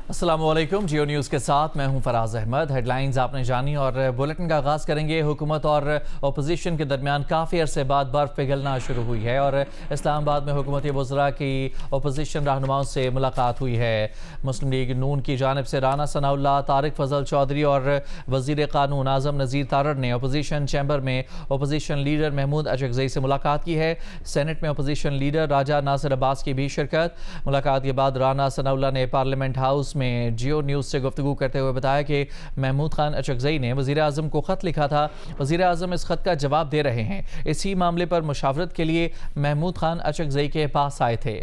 السلام علیکم، جیو نیوز کے ساتھ میں ہوں فراز احمد۔ ہیڈ لائنز آپ نے جانی اور بلیٹن کا آغاز کریں گے۔ حکومت اور اپوزیشن کے درمیان کافی عرصے بعد برف پگھلنا شروع ہوئی ہے اور اسلام آباد میں حکومتی وزراء کی اپوزیشن رہنماؤں سے ملاقات ہوئی ہے۔ مسلم لیگ نون کی جانب سے رانا ثناء اللہ، طارق فضل چودھری اور وزیر قانون اعظم نذیر تارڑ نے اپوزیشن چیمبر میں اپوزیشن لیڈر محمود اچکزئی سے ملاقات کی ہے۔ سینٹ میں اپوزیشن لیڈر راجہ ناصر عباس کی بھی شرکت۔ ملاقات کے بعد رانا ثناء اللہ نے پارلیمنٹ ہاؤس میں جیو نیوز سے گفتگو کرتے ہوئے بتایا کہ محمود خان اچکزئی نے وزیر اعظم کو خط لکھا تھا۔ وزیر اعظم اس خط کا جواب دے رہے ہیں۔ اسی معاملے پر مشاورت کے لیے محمود خان اچکزئی کے پاس آئے تھے۔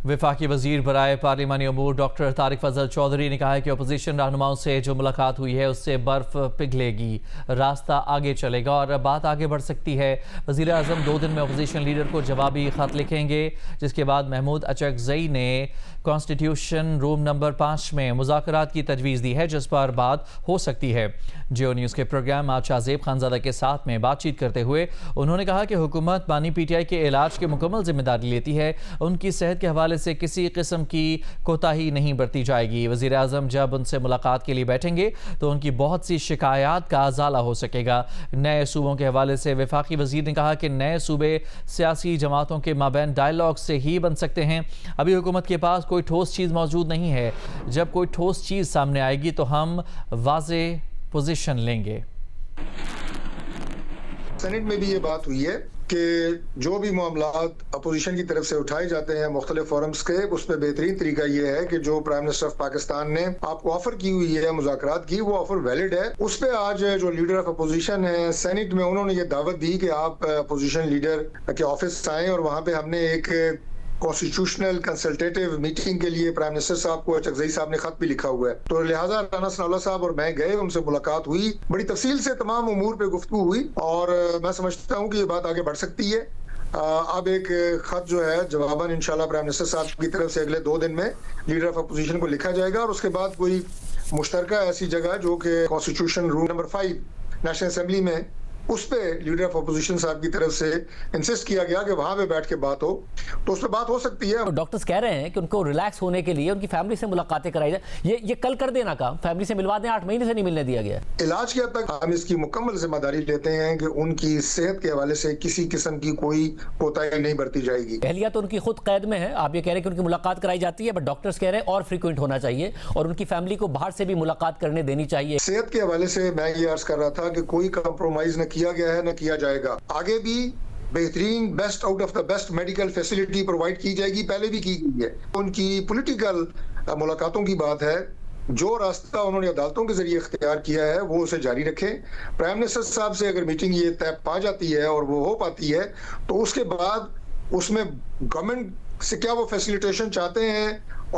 وفاقی وزیر برائے پارلیمانی امور ڈاکٹر طارق فضل چودھری نے کہا ہے کہ اپوزیشن رہنماؤں سے جو ملاقات ہوئی ہے اس سے برف پگھلے گی، راستہ آگے چلے گا اور بات آگے بڑھ سکتی ہے۔ وزیر اعظم 2 دن میں اپوزیشن لیڈر کو جوابی خط لکھیں گے، جس کے بعد محمود اچکزئی نے کانسٹیٹیوشن روم نمبر 5 میں مذاکرات کی تجویز دی ہے، جس پر بات ہو سکتی ہے۔ جیو نیوز کے پروگرام بادشاہ زیب خانزادہ کے ساتھ میں بات چیت کرتے ہوئے انہوں نے کہا کہ حکومت بانی پی ٹی آئی کے علاج کی مکمل ذمہ داری لیتی ہے، ان کی صحت کے حوالے سے کسی قسم کی کوتاہی نہیں برتی جائے گی۔ وزیر اعظم جب ان سے ملاقات کے لیے بیٹھیں گے تو ان کی بہت سی شکایات کا ازالہ ہو سکے گا۔ نئے صوبوں کے حوالے سے وفاقی وزیر نے کہا کہ نئے صوبے سیاسی جماعتوں کے مابین ڈائیلاگ سے ہی بن سکتے ہیں۔ ابھی حکومت کے پاس کوئی ٹھوس چیز موجود نہیں ہے، جب کوئی ٹھوس چیز سامنے آئے گی تو ہم واضح پوزیشن لیں گے۔ سینٹ میں بھی یہ بات ہوئی ہے کہ جو بھی معاملات اپوزیشن کی طرف سے اٹھائے جاتے ہیں مختلف فورمز کے، اس پہ بہترین طریقہ یہ ہے کہ جو پرائم منسٹر آف پاکستان نے آپ کو آفر کی ہوئی ہے مذاکرات کی، وہ آفر ویلڈ ہے۔ اس پہ آج جو لیڈر آف اپوزیشن ہے سینٹ میں، انہوں نے یہ دعوت دی کہ آپ اپوزیشن لیڈر کے آفس آئیں، اور وہاں پہ ہم نے ایک کانسٹیٹیوشنل کنسلٹیٹیو میٹنگ کے لیے پرائم منسٹر صاحب کو اچکزئی صاحب نے خط بھی لکھا ہوا ہے، تو لہٰذا رانا ثناء اللہ صاحب اور میں گئے، ان سے ملاقات ہوئی، بڑی تفصیل سے تمام امور پہ گفتگو ہوئی، اور میں سمجھتا ہوں کہ یہ بات آگے بڑھ سکتی ہے۔ اب ایک خط جو ہے جواباً انشاءاللہ پرائم منسٹر صاحب کی طرف سے اگلے 2 دن میں لیڈر آف اپوزیشن کو لکھا جائے گا، اور اس کے بعد کوئی مشترکہ ایسی جگہ جو کہ constitution room number 5 national assembly میں، اس پہ لیڈر آف اپوزیشن صاحب کی طرف سے انسسٹ کیا گیا کہ وہاں پہ بیٹھ کے بات ہو، تو اس پہ بات ہو سکتی ہے۔ ڈاکٹرز کہہ رہے ہیں کہ ان کو ریلیکس ہونے کے لیے ان کی فیملی سے ملاقاتیں کرائی جائیں، یہ کل کر دینا کام، فیملی سے ملوا دیں، 8 مہینے سے نہیں ملنے دیا گیا۔ علاج کے حد تک ہم اس کی مکمل ذمہ داری لیتے ہیں کہ ان کی صحت کے حوالے سے کسی قسم کی کوئی کوتاہی نہیں برتی جائے گی۔ اہلیہ تو ان کی خود قید میں ہے، آپ یہ کہہ رہے ہیں کہ ان کی ملاقات کرائی جاتی ہے، بٹ ڈاکٹرز کہہ رہے ہیں اور فریکوینٹ ہونا چاہیے اور ان کی فیملی کو باہر سے بھی ملاقات کرنے دینی چاہیے۔ صحت کے حوالے سے میں یہ عرض کر رہا تھا کہ کوئی کمپرومائز نہ کیا گیا ہے نہ کیا جائے گا، آگے بھی بہترین best out of the best medical facility provide کی جائے گی، پہلے بھی کی گئی ہے۔ ان کی پولیٹیکل ملاقاتوں کی بات ہے، جو راستہ انہوں نے عدالتوں کے ذریعے اختیار کیا ہے وہ اسے جاری رکھیں۔ پرائم منسٹر صاحب سے اگر میٹنگ یہ طے پا جاتی ہے اور وہ ہو پاتی ہے تو اس کے بعد اس میں گورنمنٹ سے کیا وہ فیسیلیٹیشن چاہتے ہیں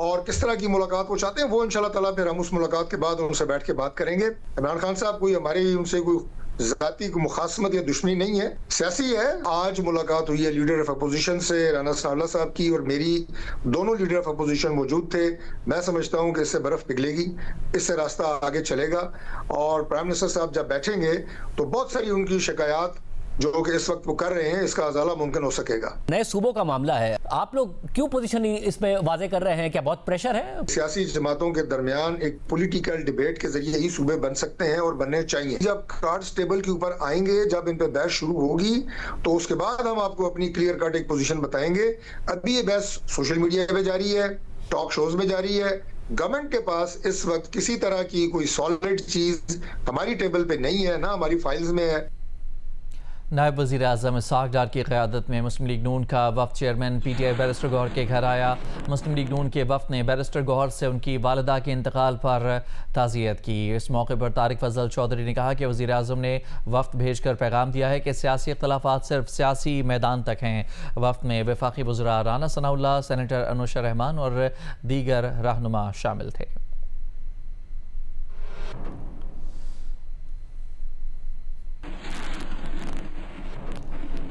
اور کس طرح کی ملاقات وہ چاہتے ہیں، وہ انشاءاللہ تعالیٰ پھر ہم اس ملاقات کے بعد ان سے بیٹھ کے بات کریں گے۔ عمران خان صاحب کوئی ہماری ان سے کوئی ذاتی مخاصمت یا دشمنی نہیں ہے، سیاسی ہے۔ آج ملاقات ہوئی ہے لیڈر آف اپوزیشن سے، رانا ثناء اللہ صاحب کی اور میری، دونوں لیڈر آف اپوزیشن موجود تھے۔ میں سمجھتا ہوں کہ اس سے برف پگھلے گی، اس سے راستہ آگے چلے گا، اور پرائم منسٹر صاحب جب بیٹھیں گے تو بہت ساری ان کی شکایات جو کہ اس وقت وہ کر رہے ہیں، اس کا ازالہ ممکن ہو سکے گا۔ نئے صوبوں کا معاملہ ہے، آپ لوگ کیوں پوزیشن اس میں واضح کر رہے ہیں؟ کیا بہت پریشر ہے؟ سیاسی جماعتوں کے درمیان ایک پولیٹیکل ڈیبیٹ کے ذریعے ہی صوبے بن سکتے ہیں اور بننے چاہیے۔ جب کارڈز ٹیبل کے اوپر آئیں گے، جب ان پہ بحث شروع ہوگی تو اس کے بعد ہم آپ کو اپنی کلیئر کٹ ایک پوزیشن بتائیں گے۔ ابھی یہ بحث سوشل میڈیا پہ جاری ہے، ٹاک شوز میں جاری ہے، گورنمنٹ کے پاس اس وقت کسی طرح کی کوئی سالڈ چیز ہماری ٹیبل پہ نہیں ہے، نہ ہماری فائلز میں ہے۔ نائب وزیر اعظم اسحاق ڈار کی قیادت میں مسلم لیگ نون کا وفد chairman P T I barrister Gohar کے گھر آیا۔ مسلم لیگ نون کے وفد نے بیرسٹر گوہر سے ان کی والدہ کے انتقال پر تعزیت کی۔ اس موقع پر طارق فضل چودھری نے کہا کہ وزیر اعظم نے وفد بھیج کر پیغام دیا ہے کہ سیاسی اختلافات صرف سیاسی میدان تک ہیں۔ وفد میں وفاقی وزراء رانا ثناء اللہ، سینیٹر انوشا رحمان اور دیگر رہنما شامل تھے۔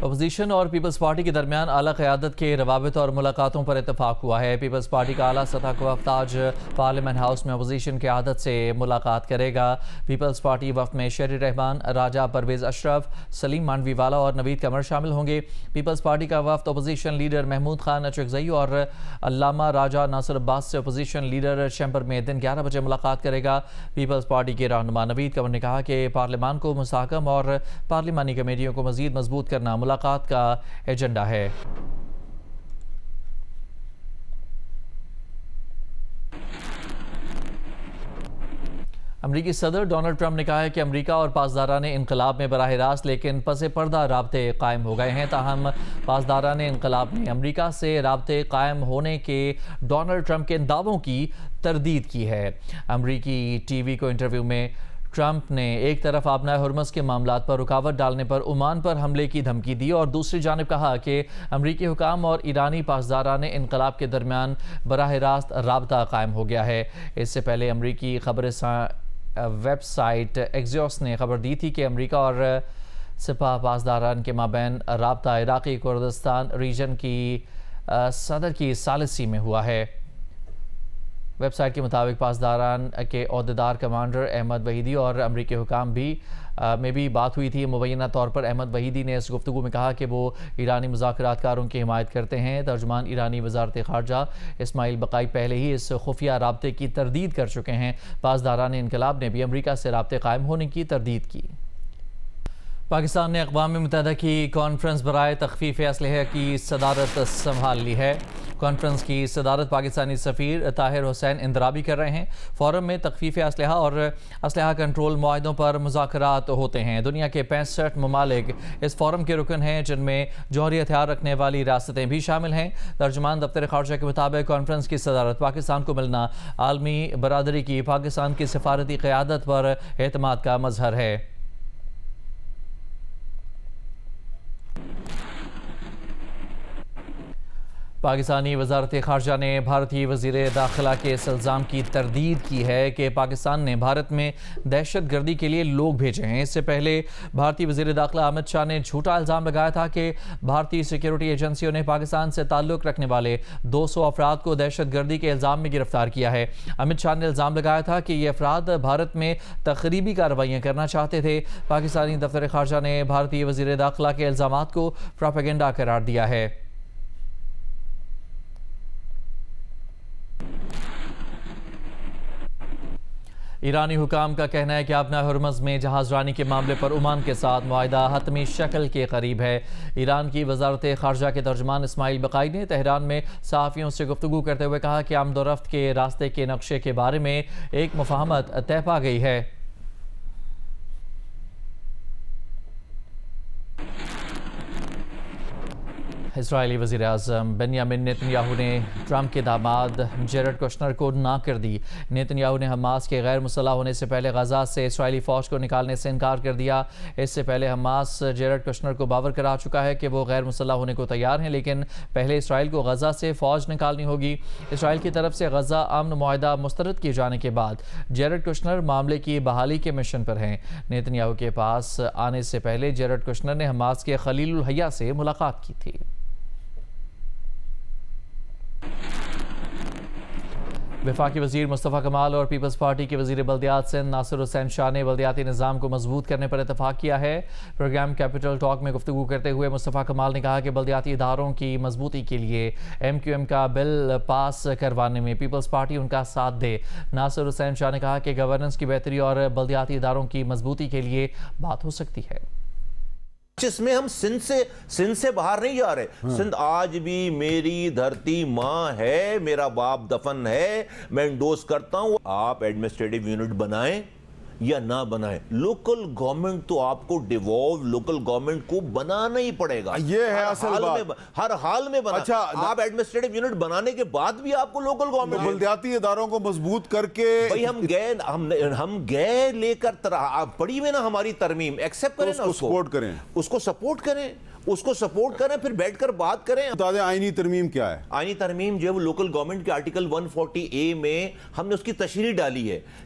اپوزیشن اور پیپلز پارٹی کے درمیان اعلیٰ قیادت کے روابط اور ملاقاتوں پر اتفاق ہوا ہے۔ پیپلز پارٹی کا اعلیٰ سطح کا وفد آج پارلیمنٹ ہاؤس میں اپوزیشن قیادت سے ملاقات کرے گا۔ پیپلز پارٹی وفد میں شہری رحمان، راجہ پرویز اشرف، سلیم مانڈوی والا اور نوید قمر شامل ہوں گے۔ پیپلز پارٹی کا وفد اپوزیشن لیڈر محمود خان اچکزئی اور علامہ راجہ ناصر عباس سے اپوزیشن لیڈر چیمبر میں دن 11 بجے ملاقات کرے گا۔ پیپلز پارٹی کے رہنما نوید قمر نے کہا کہ پارلیمان کو مستحکم اور پارلیمانی کمیٹیوں کو مزید مضبوط کرنا ملاقات کا ایجنڈا ہے۔ امریکی صدر ڈونلڈ ٹرمپ نے کہا ہے کہ امریکہ اور پاسداران انقلاب میں براہ راست لیکن پس پردہ رابطے قائم ہو گئے ہیں، تاہم پاسداران انقلاب نے امریکہ سے رابطے قائم ہونے کے ڈونلڈ ٹرمپ کے دعووں کی تردید کی ہے۔ امریکی ٹی وی کو انٹرویو میں ٹرمپ نے ایک طرف آبنائے ہرمز کے معاملات پر رکاوٹ ڈالنے پر عمان پر حملے کی دھمکی دی اور دوسری جانب کہا کہ امریکی حکام اور ایرانی پاسداران انقلاب کے درمیان براہ راست رابطہ قائم ہو گیا ہے۔ اس سے پہلے امریکی خبر ویب سائٹ ایکزیوس نے خبر دی تھی کہ امریکہ اور سپاہ پاسداران کے مابین رابطہ عراقی کردستان ریجن کی صدر کی ثالثی میں ہوا ہے۔ ویب سائٹ کے مطابق پاسداران کے عہدیدار کمانڈر احمد وحیدی اور امریکی حکام میں بھی بات ہوئی تھی۔ مبینہ طور پر احمد وحیدی نے اس گفتگو میں کہا کہ وہ ایرانی مذاکرات کاروں کی حمایت کرتے ہیں۔ ترجمان ایرانی وزارت خارجہ اسماعیل بقائی پہلے ہی اس خفیہ رابطے کی تردید کر چکے ہیں۔ پاسداران انقلاب نے بھی امریکہ سے رابطے قائم ہونے کی تردید کی۔ پاکستان نے اقوام متحدہ کی کانفرنس برائے تخفیف اسلحے کی صدارت سنبھال لی ہے۔ کانفرنس کی صدارت پاکستانی سفیر طاہر حسین اندرابی کر رہے ہیں۔ فورم میں تخفیف اسلحہ اور اسلحہ کنٹرول معاہدوں پر مذاکرات ہوتے ہیں۔ دنیا کے 65 ممالک اس فورم کے رکن ہیں، جن میں جوہری ہتھیار رکھنے والی ریاستیں بھی شامل ہیں۔ ترجمان دفتر خارجہ کے مطابق کانفرنس کی صدارت پاکستان کو ملنا عالمی برادری کی پاکستان کی سفارتی قیادت پر اعتماد کا مظہر ہے۔ پاکستانی وزارت خارجہ نے بھارتی وزیر داخلہ کے اس الزام کی تردید کی ہے کہ پاکستان نے بھارت میں دہشت گردی کے لیے لوگ بھیجے ہیں۔ اس سے پہلے بھارتی وزیر داخلہ امت شاہ نے جھوٹا الزام لگایا تھا کہ بھارتی سیکیورٹی ایجنسیوں نے پاکستان سے تعلق رکھنے والے 200 افراد کو دہشت گردی کے الزام میں گرفتار کیا ہے۔ امت شاہ نے الزام لگایا تھا کہ یہ افراد بھارت میں تخریبی کارروائیاں کرنا چاہتے تھے۔ پاکستانی دفتر خارجہ نے بھارتی وزیر داخلہ کے الزامات کو پروپیگنڈا قرار دیا ہے۔ ایرانی حکام کا کہنا ہے کہ آبنائے ہرمز میں جہاز رانی کے معاملے پر عمان کے ساتھ معاہدہ حتمی شکل کے قریب ہے۔ ایران کی وزارت خارجہ کے ترجمان اسماعیل بقائی نے تہران میں صحافیوں سے گفتگو کرتے ہوئے کہا کہ آمد و رفت کے راستے کے نقشے کے بارے میں ایک مفاہمت طے پا گئی ہے۔ اسرائیلی وزیر اعظم بنیامین نیتن یاہو نے ٹرمپ کے داماد جیرڈ کشنر کو نہ کر دی۔ نیتن یاہو نے حماس کے غیر مسلح ہونے سے پہلے غزہ سے اسرائیلی فوج کو نکالنے سے انکار کر دیا۔ اس سے پہلے حماس جیرڈ کشنر کو باور کرا چکا ہے کہ وہ غیر مسلح ہونے کو تیار ہیں، لیکن پہلے اسرائیل کو غزہ سے فوج نکالنی ہوگی۔ اسرائیل کی طرف سے غزہ امن معاہدہ مسترد کیے جانے کے بعد جیرڈ کشنر معاملے کی بحالی کے مشن پر ہیں۔ نیتن یاہو کے پاس آنے سے پہلے جیرڈ کشنر نے حماس کے خلیل الحیہ سے ملاقات کی تھی۔ وفاقی وزیر مصطفیٰ کمال اور پیپلز پارٹی کے وزیر بلدیات سندھ ناصر حسین شاہ نے بلدیاتی نظام کو مضبوط کرنے پر اتفاق کیا ہے۔ پروگرام کیپٹل ٹاک میں گفتگو کرتے ہوئے مصطفیٰ کمال نے کہا کہ بلدیاتی اداروں کی مضبوطی کے لیے MQM کا بل پاس کروانے میں پیپلز پارٹی ان کا ساتھ دے۔ ناصر حسین شاہ نے کہا کہ گورننس کی بہتری اور بلدیاتی اداروں کی مضبوطی کے لیے بات ہو سکتی ہے۔ جس میں ہم سندھ سے باہر نہیں جا رہے۔ سندھ آج بھی میری دھرتی ماں ہے، میرا باپ دفن ہے، میں انڈوز کرتا ہوں۔ آپ ایڈمنسٹریٹو یونٹ بنائیں یا نہ بنائیں، لوکل گورنمنٹ تو آپ کو ڈیوالو لوکل گورنمنٹ کو بنانا ہی پڑے گا۔ یہ ہے اصل بات، ہر حال میں بنا۔ اچھا، آپ ایڈمنسٹریٹو یونٹ بنانے کے بعد بھی آپ کو لوکل گورنمنٹ بلدیاتی اداروں کو مضبوط کر کے بھئی ہم گئے لے کر پڑھی ہوئے نا ہماری ترمیم ایکسپٹ کریں نا، اس کو سپورٹ کریں، پھر بیٹھ کر بات کریں۔ آئینی ترمیم کیا ہے؟ آئینی ترمیم جو ہے وہ لوکل گورنمنٹ کے آرٹیکل 140A میں ہم نے اس کی تشریح ڈالی ہے۔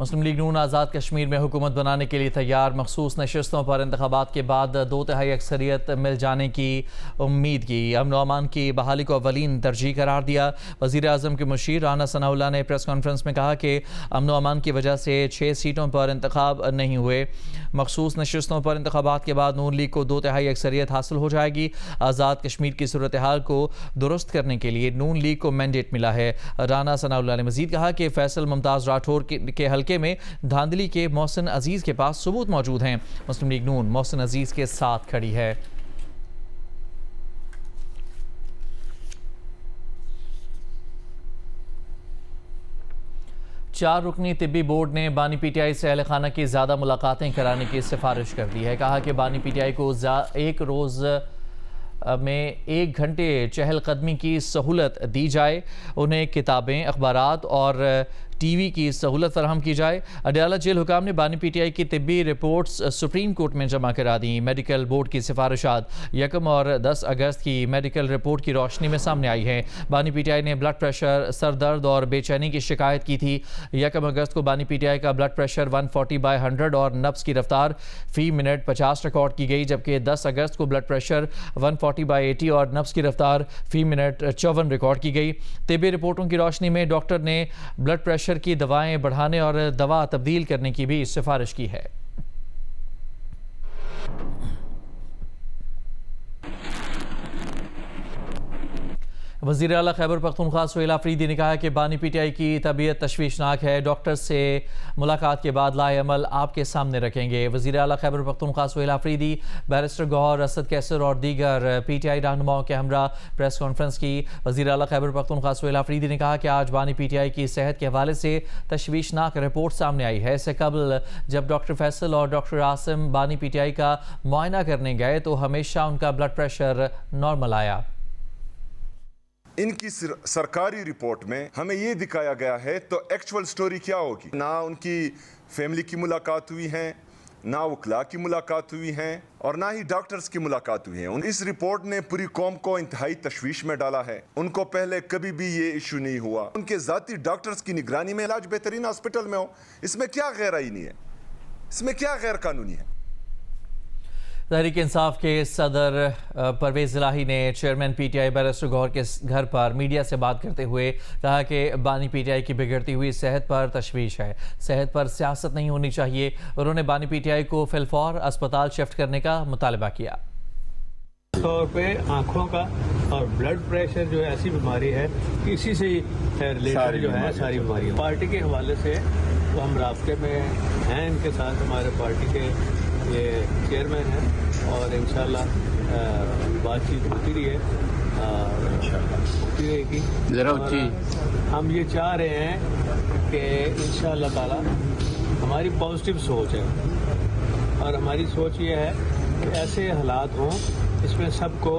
مسلم لیگ نون آزاد کشمیر میں حکومت بنانے کے لیے تیار، مخصوص نشستوں پر انتخابات کے بعد 2/3 اکثریت مل جانے کی امید کی، امن و امان کی بحالی کو اولین ترجیح قرار دیا۔ وزیر اعظم کے مشیر رانا ثناء اللہ نے پریس کانفرنس میں کہا کہ امن و امان کی وجہ سے 6 سیٹوں پر انتخاب نہیں ہوئے، مخصوص نشستوں پر انتخابات کے بعد نون لیگ کو 2/3 اکثریت حاصل ہو جائے گی۔ آزاد کشمیر کی صورتحال کو درست کرنے کے لیے نون لیگ کو مینڈیٹ ملا ہے۔ رانا ثناء اللہ نے مزید کہا کہ فیصل ممتاز راٹھور کے حلقے میں دھاندلی کے محسن عزیز کے پاس ثبوت موجود ہیں۔ مسلم لیگ نون محسن عزیز کے ساتھ کھڑی ہے۔ چار رکنی طبی بورڈ نے بانی پی ٹی آئی سے اہل خانہ کی زیادہ ملاقاتیں کرانے کی سفارش کر دی ہے۔ کہا کہ بانی پی ٹی آئی کو ایک روز میں 1 گھنٹے چہل قدمی کی سہولت دی جائے، انہیں کتابیں، اخبارات اور ٹی وی کی سہولت فراہم کی جائے۔ اڈیالہ جیل حکام نے بانی پی ٹی آئی کی طبی رپورٹس سپریم کورٹ میں جمع کرا دیں۔ میڈیکل بورڈ کی سفارشات 1 اور 10 اگست کی میڈیکل رپورٹ کی روشنی میں سامنے آئی ہیں۔ بانی پی ٹی آئی نے بلڈ پریشر، سر درد اور بے چینی کی شکایت کی تھی۔ 1 اگست کو بانی پی ٹی آئی کا بلڈ پریشر 140/100 اور نبض کی رفتار فی منٹ 50 ریکارڈ کی گئی، جبکہ 10 اگست کو بلڈ پریشر 140/80 اور نبض کی رفتار فی منٹ 54 ریکارڈ کی گئی۔ طبی رپورٹوں کی روشنی میں ڈاکٹر نے بلڈ پریشر کی دوائیں بڑھانے اور دوا تبدیل کرنے کی بھی سفارش کی ہے۔ وزیر اعلیٰ خیبر پختونخوا سہیل آفریدی نے کہا کہ بانی پی ٹی آئی کی طبیعت تشویشناک ہے، ڈاکٹر سے ملاقات کے بعد لائے عمل آپ کے سامنے رکھیں گے۔ وزیر اعلیٰ خیبر پختونخوا سہیل آفریدی بیرسٹر گوہر اسد کیسر اور دیگر پی ٹی آئی رہنماؤں کے ہمراہ پریس کانفرنس کی۔ وزیر اعلیٰ خیبر پختونخوا سہیل آفریدی نے کہا کہ آج بانی پی ٹی آئی کی صحت کے حوالے سے تشویشناک رپورٹ سامنے آئی ہے۔ اس سے قبل جب ڈاکٹر فیصل اور ڈاکٹر عاصم بانی پی ٹی آئی کا معائنہ کرنے گئے تو ہمیشہ ان کا بلڈ پریشر نارمل آیا۔ ان کی سرکاری رپورٹ میں ہمیں یہ دکھایا گیا ہے تو ایکچول سٹوری کیا ہوگی؟ نہ ان کی فیملی کی ملاقات ہوئی ہے، نہ وکلاء کی ملاقات ہوئی ہے اور نہ ہی ڈاکٹرز کی ملاقات ہوئی ہے۔ اس رپورٹ نے پوری قوم کو انتہائی تشویش میں ڈالا ہے۔ ان کو پہلے کبھی بھی یہ ایشو نہیں ہوا۔ ان کے ذاتی ڈاکٹرز کی نگرانی میں علاج بہترین ہاسپٹل میں ہو، اس میں کیا غیر آئینی ہے؟ اس میں کیا غیر قانونی ہے؟ تحریک انصاف کے صدر پرویز الہی نے chairman P T I barrister Gohar کے گھر پر میڈیا سے بات کرتے ہوئے کہا کہ بانی پی ٹی آئی کی بگڑتی ہوئی صحت پر تشویش ہے، صحت پر سیاست نہیں ہونی چاہیے۔ انہوں نے بانی پی ٹی آئی کو فی الفور اسپتال شفٹ کرنے کا مطالبہ کیا۔ طور پہ آنکھوں کا اور بلڈ پریشر جو ہے ایسی بیماری ہے کہ اسی سے ریلیٹڈ جو ہے ساری بیماریاں۔ پارٹی کے حوالے سے ہم رابطے میں ہیں ان کے ساتھ، ہمارے پارٹی کے یہ چیئرمین ہیں اور انشاءاللہ بات چیت ہوتی رہی ہے، ہوتی رہے گی۔ ہم یہ چاہ رہے ہیں کہ انشاءاللہ تعالی ہماری پازیٹیو سوچ ہے اور ہماری سوچ یہ ہے کہ ایسے حالات ہوں اس میں سب کو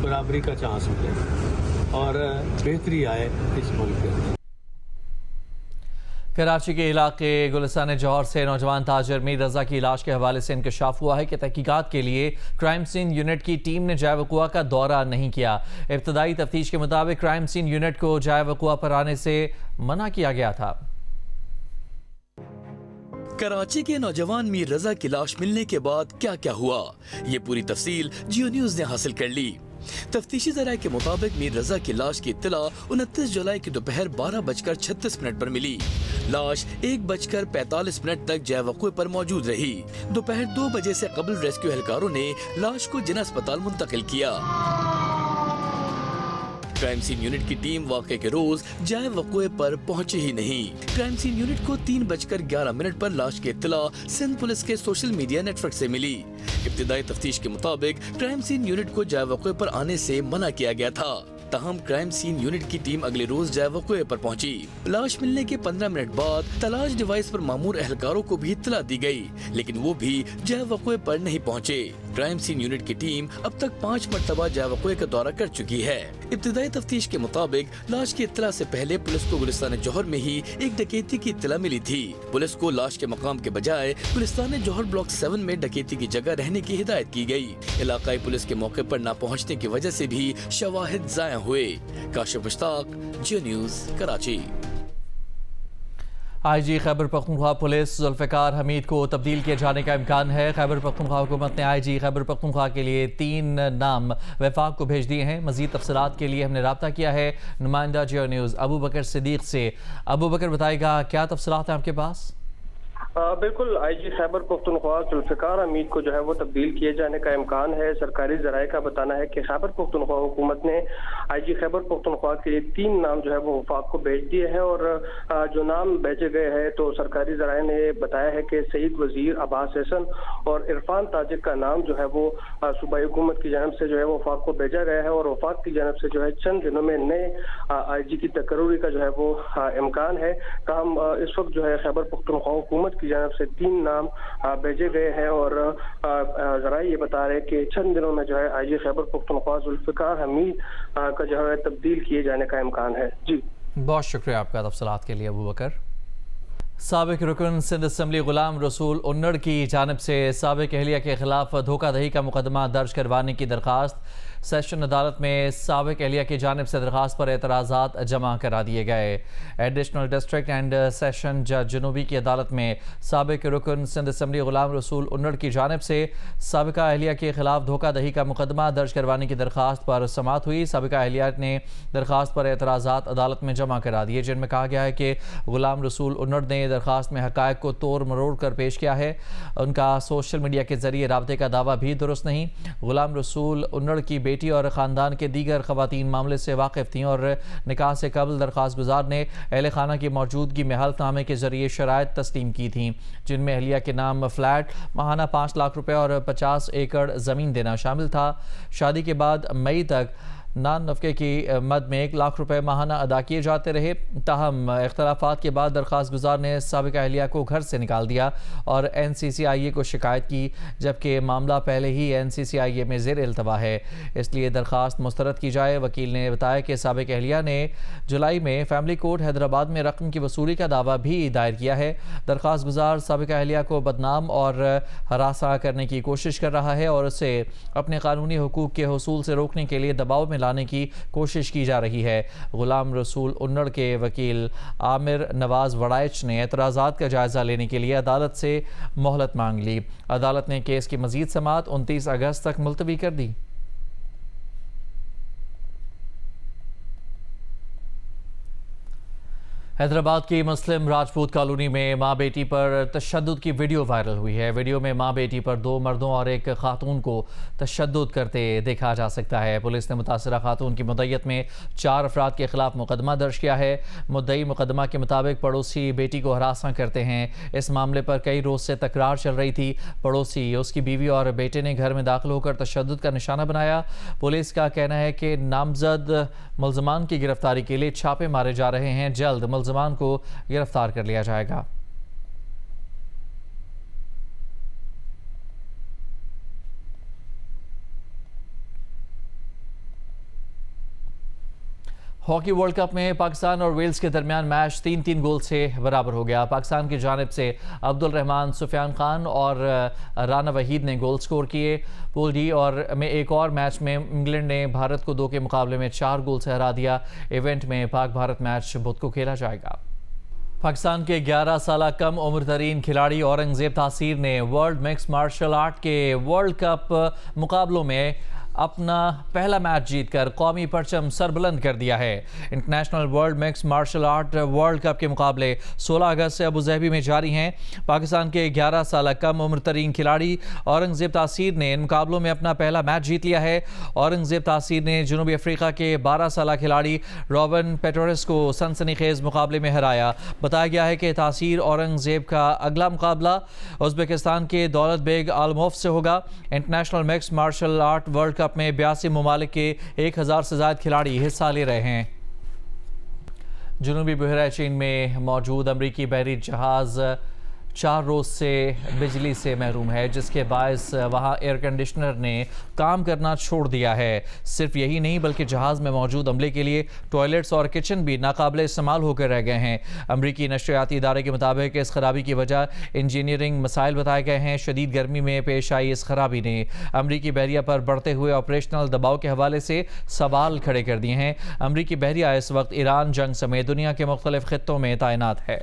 برابری کا چانس ملے اور بہتری آئے اس ملک کے اندر۔ کراچی کے علاقے گلستان جوہر سے نوجوان تاجر میر رضا کی لاش کے حوالے سے انکشاف ہوا ہے کہ تحقیقات کے لیے کرائم سین یونٹ کی ٹیم نے جائے وقوع کا دورہ نہیں کیا۔ ابتدائی تفتیش کے مطابق کرائم سین یونٹ کو جائے وقوع پر آنے سے منع کیا گیا تھا۔ کراچی کے نوجوان میر رضا کی لاش ملنے کے بعد کیا کیا ہوا، یہ پوری تفصیل جیو نیوز نے حاصل کر لی۔ تفتیشی ذرائع کے مطابق میر رضا کی لاش کی اطلاع 29 جولائی کی دوپہر 12:36 پر ملی۔ لاش 1:45 تک جائے وقوع پر موجود رہی۔ دوپہر 2 بجے سے قبل ریسکیو اہلکاروں نے لاش کو جناح اسپتال منتقل کیا۔ کرائم سین یونٹ کی ٹیم واقعے کے روز جائے وقوع پر پہنچی ہی نہیں۔ کرائم سین یونٹ کو 3:11 پر لاش کی اطلاع سندھ پولیس کے سوشل میڈیا نیٹ ورک سے ملی۔ ابتدائی تفتیش کے مطابق کرائم سین یونٹ کو جائے وقوع پر آنے سے منع کیا گیا تھا، تاہم کرائم سین یونٹ کی ٹیم اگلے روز جائے وقوع پر پہنچی۔ لاش ملنے کے 15 منٹ بعد تلاش ڈیوائس پر مامور اہلکاروں کو بھی اطلاع دی گئی، لیکن وہ بھی جائے وقوع پر نہیں پہنچے۔ کرائم سین یونٹ کی ٹیم اب تک 5 مرتبہ جائے وقوع کا دورہ کر چکی ہے۔ ابتدائی تفتیش کے مطابق لاش کی اطلاع سے پہلے پولیس کو گلستان جوہر میں ہی ایک ڈکیتی کی اطلاع ملی تھی۔ پولیس کو لاش کے مقام کے بجائے گلستان جوہر بلاک 7 میں ڈکیتی کی جگہ رہنے کی ہدایت کی گئی۔ علاقائی پولیس کے موقع پر نہ پہنچنے کی وجہ سے بھی شواہد ضائع ہوئے۔ کاشف مشتاق، جیو نیوز، کراچی۔ آئی جی خیبر پختونخوا پولیس ذوالفقار حمید کو تبدیل کیے جانے کا امکان ہے۔ خیبر پختونخوا حکومت نے آئی جی خیبر پختونخوا کے لیے 3 نام وفاق کو بھیج دیے ہیں۔ مزید تفصیلات کے لیے ہم نے رابطہ کیا ہے نمائندہ جیو نیوز ابو بکر صدیق سے۔ ابو بکر بتائے گا کیا تفصیلات ہیں آپ کے پاس؟ بالکل، آئی جی خیبر پختونخوا ذوالفقار حمید کو جو ہے وہ تبدیل کیے جانے کا امکان ہے۔ سرکاری ذرائع کا بتانا ہے کہ خیبر پختونخوا حکومت نے آئی جی خیبر پختونخوا کے لیے 3 نام جو ہے وہ وفاق کو بھیج دیے ہیں، اور جو نام بھیجے گئے ہیں تو سرکاری ذرائع نے بتایا ہے کہ سعید وزیر، عباس حسن اور عرفان تاجر کا نام جو ہے وہ صوبائی حکومت کی جانب سے جو ہے وہ وفاق کو بھیجا گیا ہے، اور وفاق کی جانب سے جو ہے چند دنوں میں نئے آئی جی کی تقرری کا جو ہے وہ امکان ہے۔ تاہم اس وقت جو ہے خیبر پختونخوا حکومت کی جانب سے 3 نام بھیجے گئے ہیں، اور ذرائع یہ بتا رہے کہ چند دنوں میں جو ہے آئی جی خیبر پختونخوا ذوالفقار حمید کا جو ہے تبدیل کیے جانے کا امکان ہے۔ جی بہت شکریہ آپ کا تفصیلات کے لیے ابو بکر۔ سابق رکن سندھ اسمبلی غلام رسول انڑ کی جانب سے سابق اہلیہ کے خلاف دھوکہ دہی کا مقدمہ درج کروانے کی درخواست سیشن عدالت میں سابق اہلیہ کی جانب سے درخواست پر اعتراضات جمع کرا دیے گئے۔ ایڈیشنل ڈسٹرکٹ اینڈ سیشن جج جنوبی کی عدالت میں سابق رکن سندھ اسمبلی غلام رسول انڑ کی جانب سے سابقہ اہلیہ کے خلاف دھوکہ دہی کا مقدمہ درج کروانے کی درخواست پر سماعت ہوئی۔ سابقہ اہلیہ نے درخواست پر اعتراضات عدالت میں جمع کرا دیے، جن میں کہا گیا ہے کہ غلام رسول انڑ نے درخواست میں حقائق کو توڑ مروڑ کر پیش کیا ہے۔ ان کا سوشل میڈیا کے ذریعے رابطے کا دعویٰ بھی درست نہیں۔ غلام رسول انڑ کی بیٹی اور خاندان کے دیگر خواتین معاملے سے واقف تھیں، اور نکاح سے قبل درخواست گزار نے اہل خانہ کی موجودگی میں حلف نامے کے ذریعے شرائط تسلیم کی تھیں، جن میں اہلیہ کے نام فلیٹ، ماہانہ 5 لاکھ روپے اور 50 ایکڑ زمین دینا شامل تھا۔ شادی کے بعد مئی تک نان نفقے کی مد میں 1 لاکھ روپے ماہانہ ادا کیے جاتے رہے۔ تاہم اختلافات کے بعد درخواست گزار نے سابقہ اہلیہ کو گھر سے نکال دیا اور NCCIA کو شکایت کی، جبکہ معاملہ پہلے ہی NCCIA میں زیر التوا ہے، اس لیے درخواست مسترد کی جائے۔ وکیل نے بتایا کہ سابق اہلیہ نے جولائی میں فیملی کورٹ حیدرآباد میں رقم کی وصولی کا دعویٰ بھی دائر کیا ہے۔ درخواست گزار سابقہ اہلیہ کو بدنام اور ہراساں کرنے کی کوشش کر رہا ہے، اور اسے اپنے قانونی حقوق کے حصول سے روکنے کے لیے دباؤ میں لانے کی کوشش کی جا رہی ہے۔ غلام رسول انڑ کے وکیل عامر نواز وڑائچ نے اعتراضات کا جائزہ لینے کے لیے عدالت سے مہلت مانگ لی۔ عدالت نے کیس کی مزید سماعت 29 اگست تک ملتوی کر دی۔ حیدرآباد کی مسلم راجپوت کالونی میں ماں بیٹی پر تشدد کی ویڈیو وائرل ہوئی ہے۔ ویڈیو میں ماں بیٹی پر 2 مردوں اور 1 خاتون کو تشدد کرتے دیکھا جا سکتا ہے۔ پولیس نے متاثرہ خاتون کی مدعیت میں 4 افراد کے خلاف مقدمہ درج کیا ہے۔ مدعی مقدمہ کے مطابق پڑوسی بیٹی کو ہراساں کرتے ہیں۔ اس معاملے پر کئی روز سے تکرار چل رہی تھی۔ پڑوسی، اس کی بیوی اور بیٹے نے گھر میں داخل ہو کر تشدد کا نشانہ بنایا۔ پولیس کا کہنا ہے کہ نامزد ملزمان کی گرفتاری کے لیے چھاپے مارے جا رہے ہیں۔ جلد ملزمان کو گرفتار کر لیا جائے گا۔ ہاکی ورلڈ کپ میں پاکستان اور ویلز کے درمیان میچ 3-3 گول سے برابر ہو گیا۔ پاکستان کی جانب سے عبد الرحمان سفیان خان اور رانا وحید نے گول سکور کیے۔ پول ڈی اور میں ایک اور میچ میں انگلینڈ نے بھارت کو 2 کے مقابلے میں 4 گول سے ہرا دیا۔ ایونٹ میں پاک بھارت میچ بدھ کو کھیلا جائے گا۔ پاکستان کے 11 سالہ کم عمر ترین کھلاڑی اورنگزیب تاثیر نے ورلڈ مکس مارشل آرٹ کے ورلڈ کپ مقابلوں میں اپنا پہلا میچ جیت کر قومی پرچم سربلند کر دیا ہے۔ International world mix martial art world cup کے مقابلے 16 اگست سے ابوظہبی میں جاری ہیں۔ پاکستان کے 11 سالہ کم عمر ترین کھلاڑی اورنگزیب تاثیر نے ان مقابلوں میں اپنا پہلا میچ جیت لیا ہے۔ اورنگزیب تاثیر نے جنوبی افریقہ کے 12 سالہ کھلاڑی روبن پیٹورس کو سنسنی خیز مقابلے میں ہرایا۔ بتایا گیا ہے کہ تاثیر اورنگزیب کا اگلا مقابلہ ازبکستان کے دولت بیگ آلموف سے ہوگا۔ International mix martial art world cup میں 82 ممالک کے 1000 سے زائد کھلاڑی حصہ لے رہے ہیں۔ جنوبی بحیرہ چین میں موجود امریکی بحری جہاز 4 روز سے بجلی سے محروم ہے، جس کے باعث وہاں ایئر کنڈیشنر نے کام کرنا چھوڑ دیا ہے۔ صرف یہی نہیں بلکہ جہاز میں موجود عملے کے لیے ٹوائلٹس اور کچن بھی ناقابل استعمال ہو کر رہ گئے ہیں۔ امریکی نشریاتی ادارے کے مطابق اس خرابی کی وجہ انجینئرنگ مسائل بتائے گئے ہیں۔ شدید گرمی میں پیش آئی اس خرابی نے امریکی بحریہ پر بڑھتے ہوئے آپریشنل دباؤ کے حوالے سے سوال کھڑے کر دیے ہیں۔ امریکی بحریہ اس وقت ایران، جنگ سمیت دنیا کے مختلف خطوں میں تعینات ہے۔